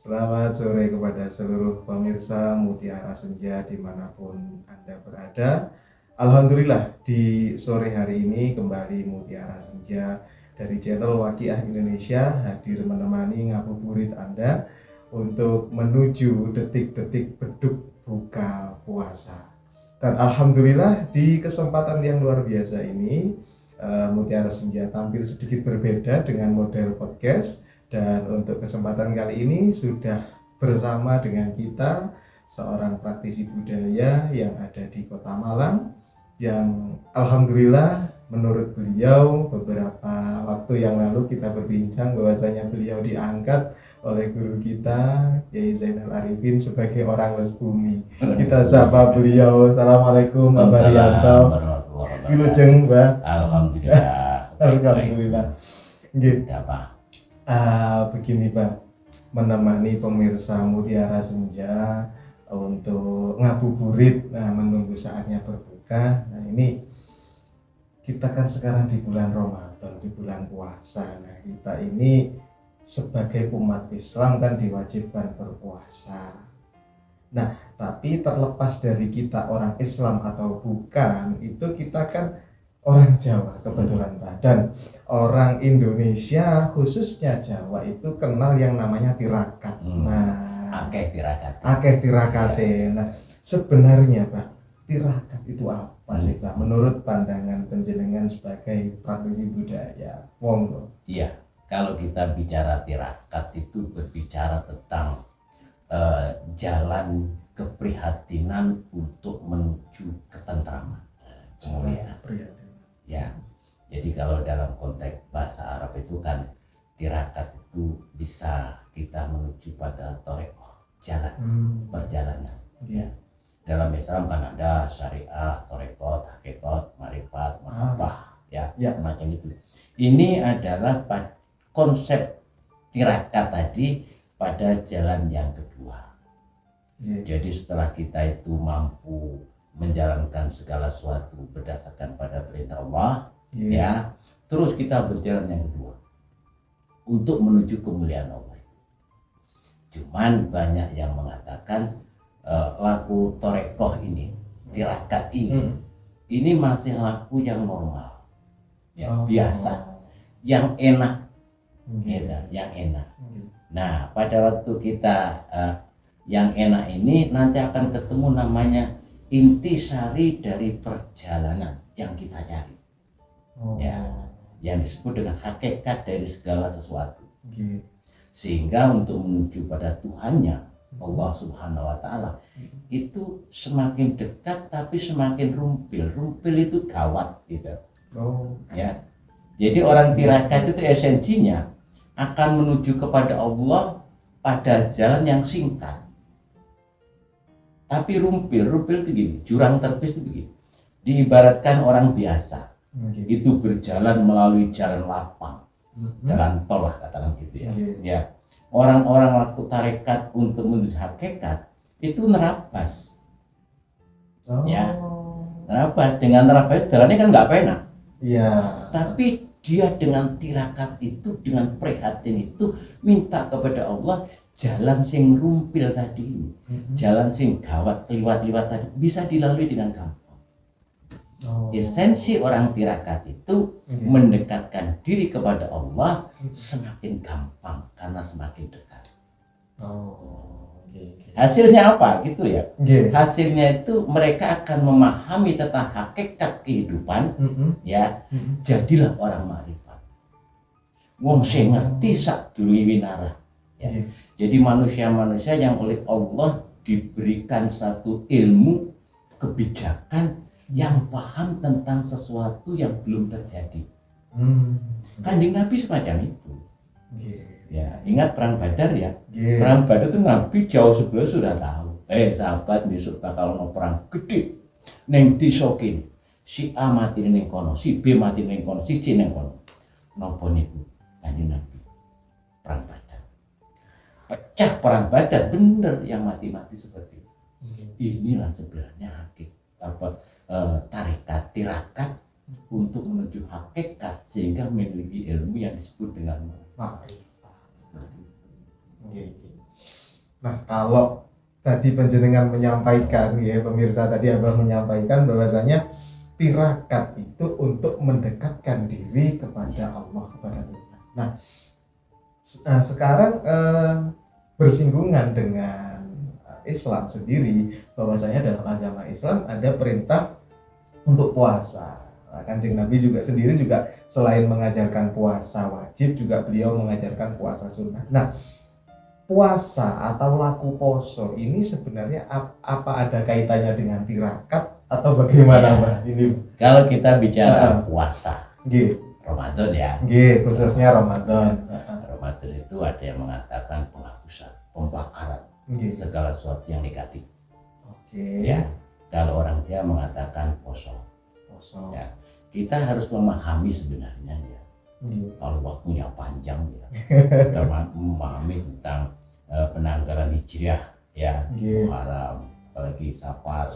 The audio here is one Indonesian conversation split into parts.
Selamat sore kepada seluruh pemirsa Mutiara Senja dimanapun Anda berada. Alhamdulillah di sore hari ini kembali Mutiara Senja dari channel Waqiah Indonesia hadir menemani ngabuburit Anda untuk menuju detik-detik beduk buka puasa. Dan Alhamdulillah di kesempatan yang luar biasa ini Mutiara Senja tampil sedikit berbeda dengan model podcast. Dan untuk kesempatan kali ini sudah bersama dengan kita seorang praktisi budaya yang ada di Kota Malang yang alhamdulillah menurut beliau beberapa waktu yang lalu kita berbincang bahwasanya beliau diangkat oleh guru kita Kiai Zainal Arifin sebagai orang les bumi. Kita sapa beliau. Assalamualaikum Mbak Baryanto. Wilujeng Mbak. Alhamdulillah. Alhamdulillah. Nggih. Apa? Begini Pak, menemani pemirsa Mutiara Senja untuk ngabuburit, menunggu saatnya berbuka. Nah ini kita kan sekarang di bulan Ramadan, di bulan puasa. Nah kita ini sebagai umat Islam kan diwajibkan berpuasa. Nah tapi terlepas dari kita orang Islam atau bukan, itu kita kan orang Jawa kebetulan Pak, dan orang Indonesia khususnya Jawa itu kenal yang namanya tirakat. Nah, akeh tirakate. Nah, sebenarnya Pak, tirakat itu apa sih Pak? Menurut pandangan panjenengan sebagai praktisi budaya, monggo. Iya, kalau kita bicara tirakat itu berbicara tentang jalan keprihatinan untuk menuju ketentraman, kemuliaan. Ya, jadi kalau dalam konteks bahasa Arab itu kan tirakat itu bisa kita menuju pada torekoh, jalan, perjalanan. Ya. Dalam Islam kan ada syariah, torekoh, hakikat, marifat, mahabbah, ya, macam itu. Ini adalah konsep tirakat tadi pada jalan yang kedua. Jadi setelah kita itu mampu menjalankan segala sesuatu berdasarkan pada perintah Allah, ya, terus kita berjalan yang kedua untuk menuju kemuliaan Allah. Cuman banyak yang mengatakan laku torekoh ini, tirakat ini masih laku yang normal, ya, biasa, yang enak, yang enak. Nah, pada waktu kita yang enak ini nanti akan ketemu namanya intisari dari perjalanan yang kita cari, ya, yang disebut dengan hakikat dari segala sesuatu. Sehingga untuk menuju pada Tuhannya Allah Subhanahu Wa Taala itu semakin dekat tapi semakin rumpil itu gawat gitu. Ya, jadi orang tirakat itu esensinya akan menuju kepada Allah pada jalan yang singkat. Tapi rumpil itu gini, jurang terpis itu begini. Diibaratkan orang biasa, itu berjalan melalui jalan lapang, jalan tol lah katakan gitu ya. Ya, orang-orang waktu tarekat untuk menuju hakikat itu nerabas, ya, nerabas. Dengan nerabas jalannya kan nggak enak. Iya. Tapi dia dengan tirakat itu, dengan prihatin itu minta kepada Allah jalan sing rumpil tadi ini, jalan sing gawat liwat tadi bisa dilalui dengan gampang. Esensi orang tirakat itu mendekatkan diri kepada Allah semakin gampang karena semakin dekat. Hasilnya apa gitu ya? Hasilnya itu mereka akan memahami tentang hakikat kehidupan, ya, jadilah orang makrifat. Wong sing ngerti sak duluwi winarah. Ya. Jadi manusia-manusia yang oleh Allah diberikan satu ilmu kebijakan yang paham tentang sesuatu yang belum terjadi. Kanjeng Nabi semacam itu. Ya, ingat perang Badar ya. Perang Badar itu Nabi jauh sebelum sudah tahu. Sahabat besok bakal mau perang gede. Neng disokin. Si A mati neng kono, si B mati neng kono, si C neng kono. Napa niku Kanjeng Nabi? Perang Badar. Pecah perang Badar, bener yang mati-mati seperti itu. Inilah sebenarnya tarekat, tirakat untuk menuju hakikat sehingga memiliki ilmu yang disebut dengan makrifat. Nah, kalau tadi panjenengan menyampaikan ya pemirsa, tadi Abah menyampaikan bahwasanya tirakat itu untuk mendekatkan diri kepada Allah, kepada Tuhan. Nah, sekarang bersinggungan dengan Islam sendiri, bahwasanya dalam agama Islam ada perintah untuk puasa. Nah, Kanjeng Nabi juga sendiri juga selain mengajarkan puasa wajib, juga beliau mengajarkan puasa sunnah. Nah, puasa atau laku poso ini sebenarnya apa ada kaitannya dengan tirakat atau bagaimana, Mbak? Ini kalau kita bicara puasa nggih, Ramadan ya, nggih, khususnya Ramadan. Ramadan itu ada yang mengatakan penghapusan, pembakaran Nggih. segala sesuatu yang negatif. Oke. Ya, kalau orang Jawa mengatakan poso. Poso. Ya, kita harus memahami sebenarnya ya. Kalau waktunya panjang ya, kita memahami tentang penanggalan hijriah ya, Muharram, apalagi Safar,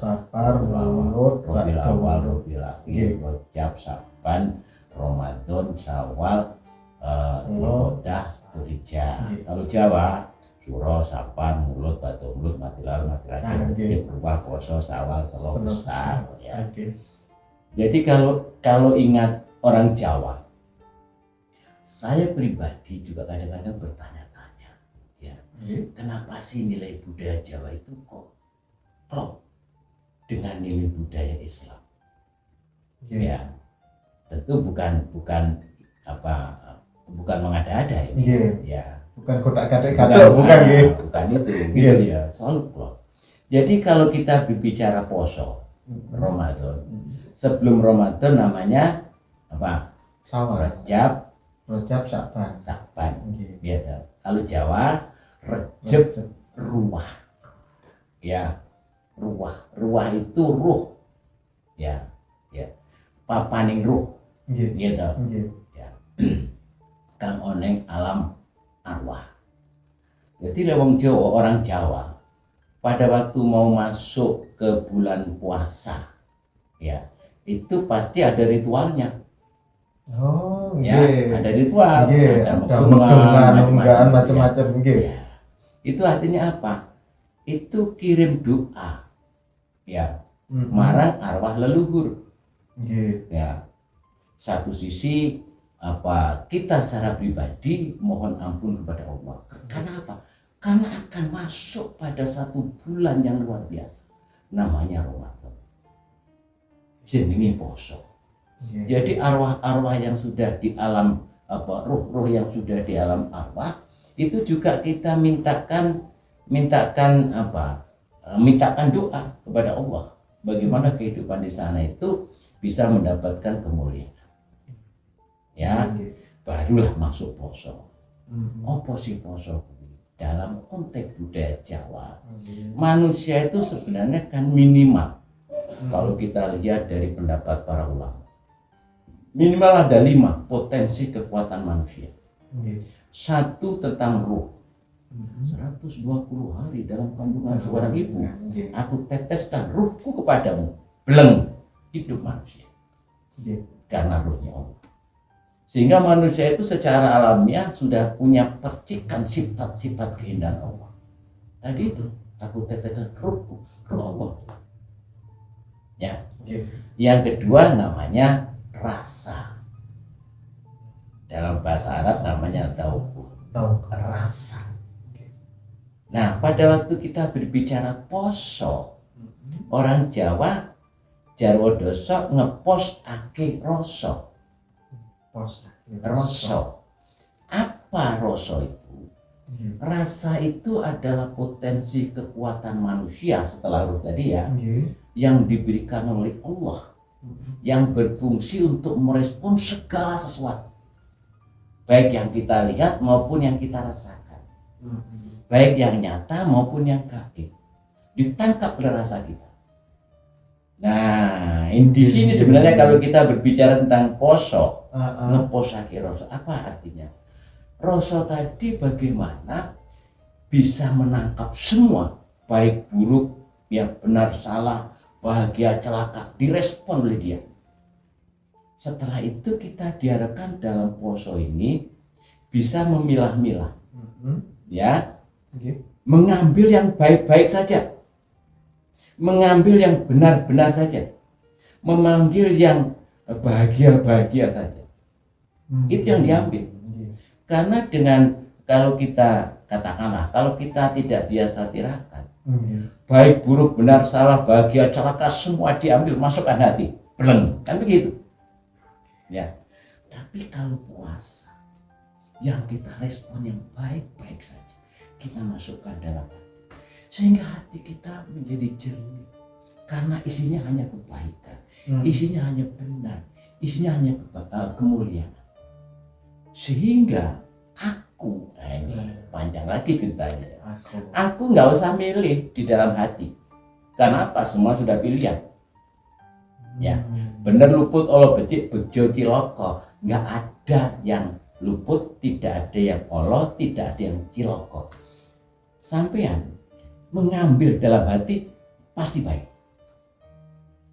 Mulut, Rabiul Awal, Rabiul Akhir, Rajab, Syaban, Ramadan, Syawal, Dzulhijjah, Dzulhijjah. Kalau Jawa, Suro, Safar, Mulut, Batu Mulut, Mati Lalu, Mati Rajab, Berubah, Poso, Syawal, Selo besar. Ya. Jadi kalau ingat orang Jawa, saya pribadi juga kadang-kadang bertanya-tanya, ya, kenapa sih nilai budaya Jawa itu kok klop dengan nilai budaya Islam? Ya, tentu bukan mengada-ada ini, ya, bukan kotak-katik, bukan itu, gitu ya, selalu klop. Jadi kalau kita berbicara poso Ramadan, sebelum Ramadan namanya apa? Rajab, Syaban. Gitu. Kalau Jawa, Rejab, Ruwah. Ya, Ruwah itu ruh. Ya. Papaning ruh. Gitu. Ya. Kang oneng alam arwah. Jadi lewong Jawa, orang Jawa, pada waktu mau masuk ke bulan puasa, ya, itu pasti ada ritualnya. Ya, ada ritual, ada macam-macam. Ya. Itu artinya apa? Itu kirim doa, ya, marang arwah leluhur. Ya, satu sisi kita secara pribadi mohon ampun kepada Allah. Karena apa? Karena akan masuk pada satu bulan yang luar biasa, namanya Ramadan. Jenenge poso. Jadi arwah-arwah yang sudah di alam ruh-ruh yang sudah di alam arwah itu juga kita mintakan doa kepada Allah bagaimana kehidupan di sana itu bisa mendapatkan kemuliaan. Ya, barulah masuk poso. Apa sih poso? Dalam konteks budaya Jawa, manusia itu sebenarnya kan minimal. Kalau kita lihat dari pendapat para ulama, minimal ada 5 potensi kekuatan manusia. 1 tentang ruh. 120 hari dalam kandungan seorang ibu, aku teteskan ruhku kepadamu. Belum hidup manusia. Karena ruhnya Allah. Sehingga manusia itu secara alamiah sudah punya percikan sifat-sifat keindahan Allah. Tadi itu, aku teteskan ruh Allah. Ya. Yang kedua namanya rasa. Dalam bahasa Arab namanya tauq, rasa. Nah, pada waktu kita berbicara poso, orang Jawa jarwo doso ngepos ake roso. Roso. Apa roso itu? Rasa itu adalah potensi kekuatan manusia setelah ruh tadi ya, yang diberikan oleh Allah, yang berfungsi untuk merespon segala sesuatu, baik yang kita lihat maupun yang kita rasakan, baik yang nyata maupun yang gaib, ditangkap oleh rasa kita. Nah, di sini sebenarnya kalau kita berbicara tentang poso, ngeposake roso, apa artinya? Roso tadi bagaimana bisa menangkap semua, baik buruk, yang benar salah, bahagia celaka, direspon oleh dia. Setelah itu kita diharapkan dalam poso ini bisa memilah-milah, ya, mengambil yang baik-baik saja, mengambil yang benar-benar saja, memanggil yang bahagia-bahagia saja. Itu yang diambil. Karena kalau kita katakanlah, kalau kita tidak biasa tirakat, baik buruk benar salah bahagia celaka semua diambil, masukkan hati, beleng, kan begitu ya. Tapi kalau puasa yang kita respon yang baik-baik saja, kita masukkan dalam hati, sehingga hati kita menjadi jernih, karena isinya hanya kebaikan, isinya hanya benar, isinya hanya kemuliaan. Sehingga aku, ini panjang lagi ceritanya, aku nggak usah milih di dalam hati. Karena apa? Semua sudah pilihan. Ya, bener luput olo becik bejo ciloko, nggak ada yang luput, tidak ada yang olo, tidak ada yang ciloko. Sampean mengambil dalam hati pasti baik,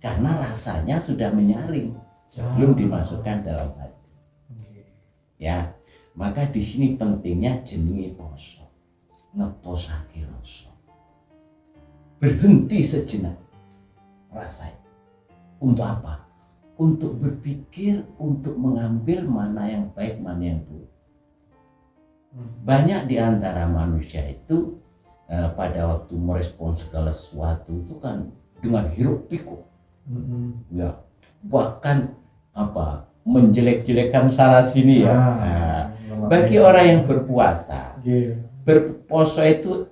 karena rasanya sudah menyaring sebelum dimasukkan dalam hati. Ya, maka di sini pentingnya jenenge poso, ngeposake rasa, berhenti sejenak rasanya. Untuk apa? Untuk berpikir, untuk mengambil mana yang baik, mana yang buruk. Banyak di antara manusia itu pada waktu merespon segala sesuatu itu kan dengan hiruk pikuk, ya, bahkan apa, menjelek-jelekan sana sini ya. Bagi orang yang berpuasa, berpuasa itu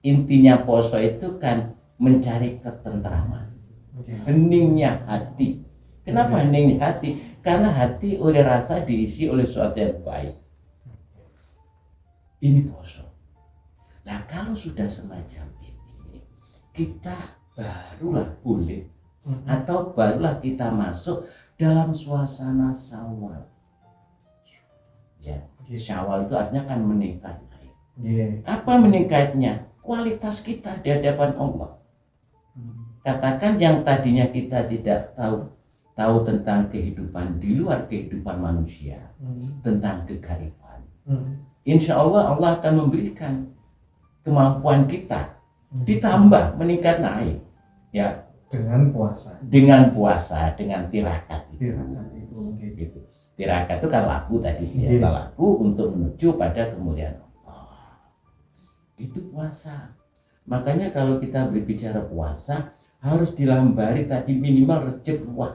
intinya poso itu kan mencari ketentraman, heningnya hati. Kenapa heningnya hati? Karena hati oleh rasa diisi oleh sesuatu yang baik. Ini poso. Nah, kalau sudah semacam ini, kita barulah boleh atau barulah kita masuk dalam suasana syawal. Ya, syawal itu artinya kan meningkat. Apa meningkatnya? Kualitas kita di hadapan Allah. Katakan yang tadinya kita tidak tahu tentang kehidupan di luar kehidupan manusia, tentang kegaiban. Insya Allah Allah akan memberikan kemampuan kita ditambah meningkat naik. Ya, dengan puasa, dengan tirakat itu. Gitu. Tirakat itu kan laku tadi, ya, laku untuk menuju pada kemuliaan Allah. Itu puasa. Makanya kalau kita berbicara puasa harus dilambari tadi minimal Rejab Ruah,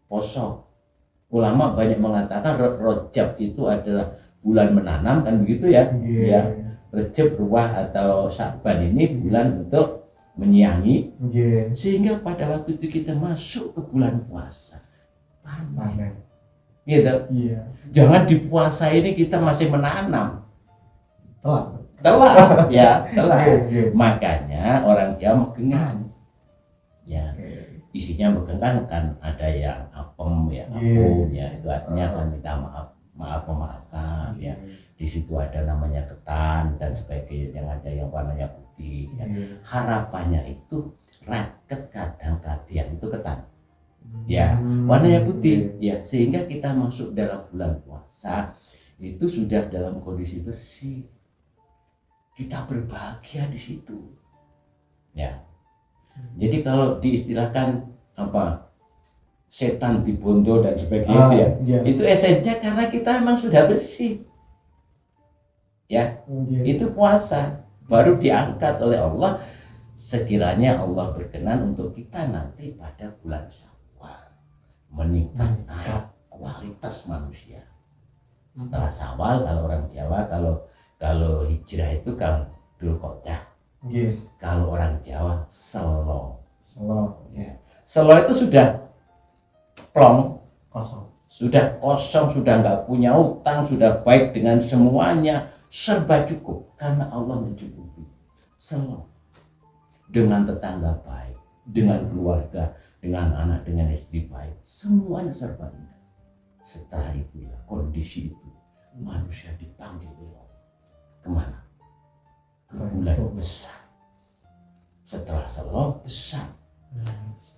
poso. Ulama banyak mengatakan Rejab itu adalah bulan menanam, kan begitu ya. Ya. Rejab Ruah atau Sya'ban ini bulan untuk menyiangi, sehingga pada waktu itu kita masuk ke bulan puasa, panen. Gitu. Jangan di puasa ini kita masih menanam, telat. Ya, telat. Makanya orang Jawa megengan, ya, isinya megengan kan ada yang apem, ya, apem, ya, itu artinya kan minta memaafkan, ya. Di situ ada namanya ketan dan sebagainya, yang ada yang warnanya putih. Ya. Harapannya itu raket kadang-kadang itu ketan, ya, warnanya putih, ya, sehingga kita masuk dalam bulan puasa itu sudah dalam kondisi bersih. Kita berbahagia di situ, ya. Jadi kalau diistilahkan apa, setan dibondo dan sebagainya, itu esensinya karena kita memang sudah bersih. Ya, itu puasa baru diangkat oleh Allah sekiranya Allah berkenan untuk kita nanti pada bulan Syawal meningkat naik kualitas manusia. Setelah Syawal, kalau orang Jawa kalau hijrah itu kalau Dzulqa'dah. Kalau orang Jawa Selo. Ya. Selo itu sudah plong, kosong. Sudah kosong, sudah nggak punya utang, sudah baik dengan semuanya. Serba cukup karena Allah mencukupi. Selalu dengan tetangga baik, dengan keluarga, dengan anak, dengan istri baik, semuanya serba indah. Setelah itu ya, kondisi itu manusia dipanggil oleh Allah. Kemana? Ke bulan besar. Setelah selalu besar,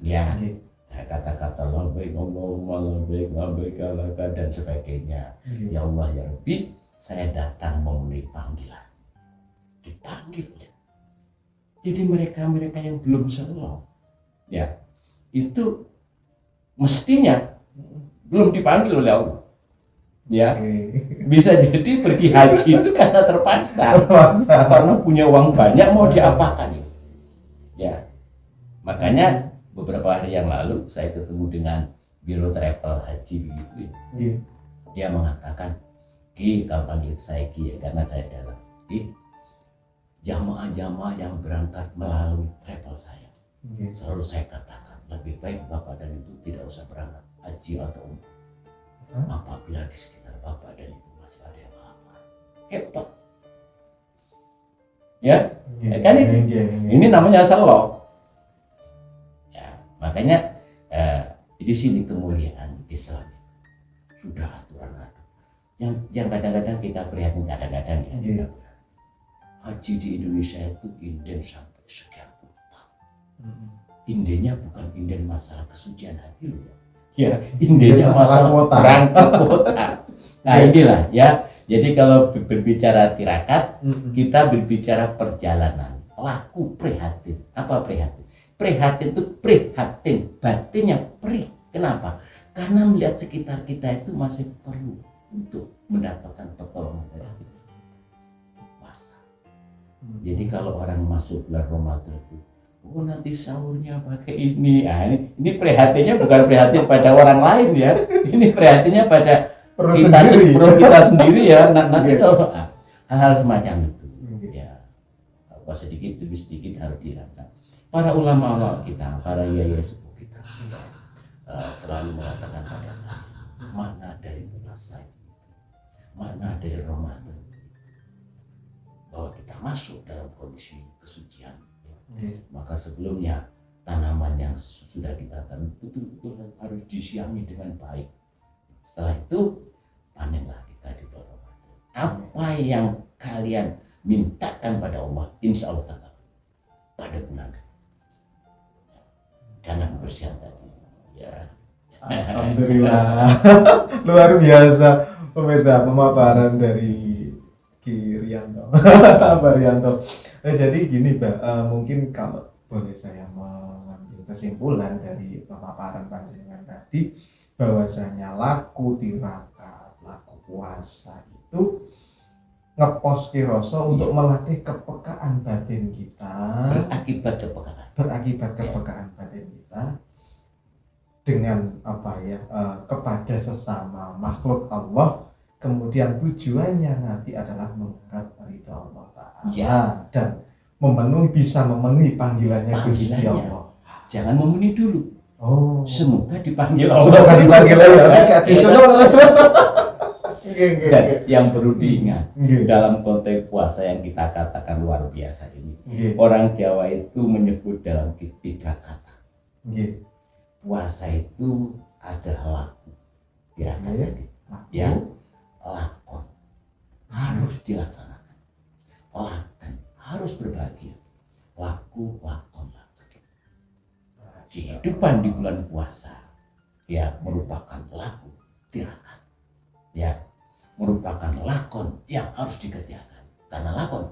ya, kata-kata labbaik Allahumma labbaik laka dan sebagainya. Ya Allah ya Rabbi, saya datang memenuhi panggilan. dipanggil ya. Jadi mereka yang belum selo ya itu mestinya belum dipanggil oleh Allah ya. Bisa jadi pergi haji itu karena terpaksa karena punya uang banyak mau diapakan ya. Makanya beberapa hari yang lalu saya ketemu dengan Biro Travel Haji begitu ya. Dia mengatakan, Ki, kamu panggil saya Ki ya, karena saya dalam. Ki, jamaah-jamaah yang berangkat melalui travel saya, selalu saya katakan lebih baik Bapak dan Ibu tidak usah berangkat haji atau umrah apabila di sekitar Bapak dan Ibu masih ada yang apa. Hebat. Ya, kan ini namanya selo. Ya, makanya di sini kemuliaan Islam sudah aturan-aturan yang kadang-kadang kita prihatin kadang-kadang ya. Haji di Indonesia itu inden sampai sekian puluh tahun. Indennya bukan inden masalah kesucian hati loh ya. Indennya masalah berangkat kota. Nah inilah ya. Jadi kalau berbicara tirakat, kita berbicara perjalanan. Laku prihatin. Apa prihatin? Prihatin itu prihatin, batinnya perih. Kenapa? Karena melihat sekitar kita itu masih perlu untuk mendapatkan pertolongan dari Allah. Puasa. Jadi kalau orang masuk bulan Ramadan itu, oh nanti sahurnya pakai ini. Ini prihatinnya bukan prihatin pada orang lain ya. Ini prihatinnya pada kita sendiri ya. Nanti kalau hal-hal semacam itu, ya apa sedikit demi sedikit harus dirasakan. Para ulama kita, para yaya sepuh kita, selalu mengatakan pada saya, makna dari puasa itu, makna dari Ramadan, bahwa kita masuk dalam kondisi kesucian. Maka sebelumnya tanaman yang sudah kita tanam betul-betul harus disiami dengan baik. Setelah itu panenlah kita di bulan Ramadan. Apa yang kalian mintakan pada Allah, insya Allah tetap pada bulan ini. Karena kebersihan tadi. Ya. Alhamdulillah. Luar biasa pemirsa pemaparan dari Ki Rianto. Pak Rianto. Jadi gini, Mbak, mungkin kalau boleh saya mengambil kesimpulan dari pemaparan panjenengan tadi, bahwasanya laku tirakat, laku puasa itu ngepos kiroso untuk melatih kepekaan batin kita, berakibat kepekaan batin kita dengan kepada sesama makhluk Allah. Kemudian tujuannya nanti adalah mengharap ridha Allah Ta'ala dan bisa memenuhi panggilannya Gusti Allah. Jangan memenuhi dulu. Semoga dipanggil Allah. Semoga dipanggil Allah. Dan yang perlu diingat dalam konteks puasa yang kita katakan luar biasa ini, orang Jawa itu menyebut dalam 3 kata. Puasa itu adalah laku, tirakat tadi, yang lakon harus dilaksanakan, lakon harus berbahagia, laku lakon. Kehidupan di bulan puasa ya merupakan laku tirakat, ya merupakan lakon yang harus dikerjakan. Karena lakon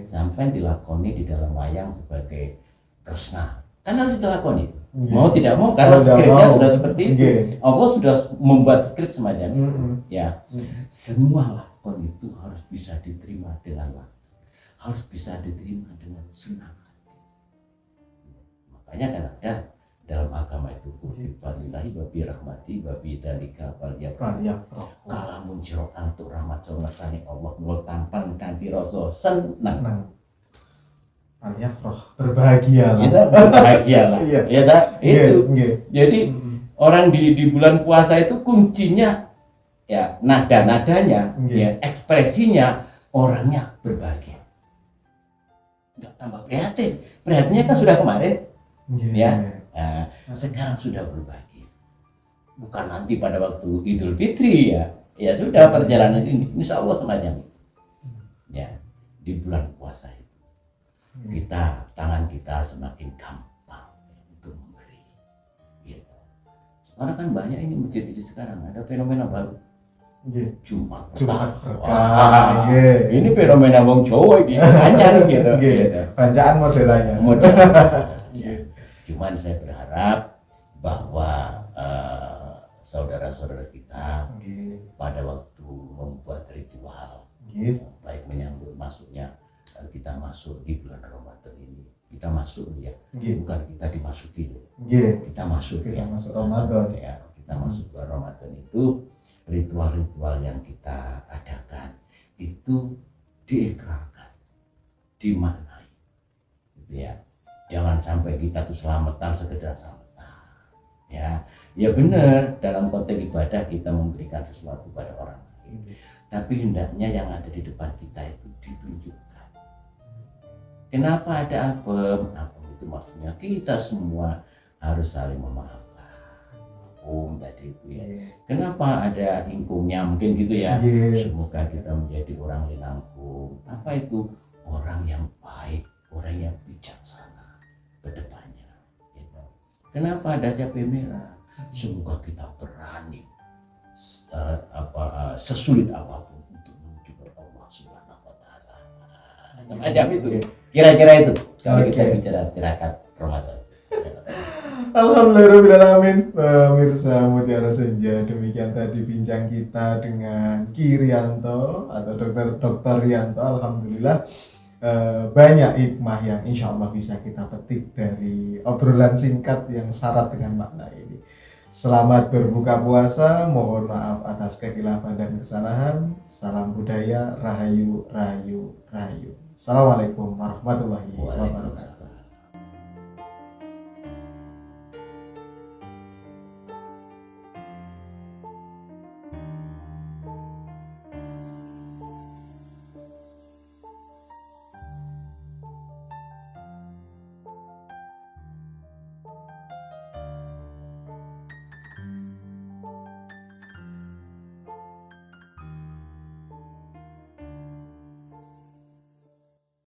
sampai dilakoni di dalam wayang sebagai Kresna, kan harus dilakoni. Mau tidak mau karena skripnya sudah seperti itu. Allah sudah membuat skrip semacam itu. Ya, semua lakon itu harus bisa diterima dengan lakon, harus bisa diterima dengan senang hati. Makanya kan ada dalam agama itu Bismillahi wa bi rahmati wa bi dzalika falyafrahu. Kalamun sira antuk rahmat sanesane Allah ngul tampan kanthi rasa seneng. Berbahagialah. Berbahagialah. Ya tak? Itu. Jadi orang di bulan puasa itu kuncinya ya nada-nadanya, ya ekspresinya orangnya berbahagia. Enggak tambah prihatin. Prihatinnya kan sudah kemarin. Ya. Nah, sekarang sudah berbahagia. Bukan nanti pada waktu Idul Fitri ya. Ya sudah perjalanan ini insya Allah semacam itu. Ya, di bulan puasa itu. Tangan kita semakin gampang untuk memberi. Gitu. Sekarang kan banyak ini masjid-masjid sekarang ada fenomena baru. Nggih. Jumat Jumat berkah. berkah. Wah, Nggih. ini fenomena wong Jawa iki anyar gitu. Nggih. Bacaan modelannya. Model. Nggih. Cuman saya berharap bahwa saudara-saudara kita Nggih. pada waktu membuat ritual, Nggih. baik menyambut masuknya kita masuk di bulan Ramadan ini, kita masuk ya, Nggih. bukan kita dimasuki loh, Nggih. kita masuk Kita ya, masuk Ramadan. ya, kita masuk bulan Ramadan itu ritual-ritual yang kita adakan itu diikrarkan, dimaknai, gitu ya. Jangan sampai kita tuh selamatan sekedar selamatan, ya. Ya benar, dalam konteks ibadah kita memberikan sesuatu pada orang lain, tapi hendaknya yang ada di depan kita itu ditunjukkan. Kenapa ada apem? Apem itu maksudnya kita semua harus saling memaafkan. Tadi itu ya. Kenapa ada ingkungnya? Mungkin gitu ya. Semoga kita menjadi orang linangkung. Apa itu? Orang yang baik, orang yang bijaksana ke depannya. Gitu. Kenapa ada cabai merah? Semoga kita berani sesulit apapun untuk menuju ke Allah Subhanahu wa taala. Macam itu. Kira-kira itu kalau kita bicara tirakat Ramadan. Alhamdulillahirrahmanirrahim. Pemirsa Mutiara Senja, demikian tadi bincang kita dengan Ki Rianto atau Dr. Rianto. Alhamdulillah banyak hikmah yang insya Allah bisa kita petik dari obrolan singkat yang syarat dengan makna ini. Selamat berbuka puasa, mohon maaf atas kekhilafan dan kesalahan. Salam budaya, rahayu, rahayu, rahayu. Assalamualaikum warahmatullahi wabarakatuh.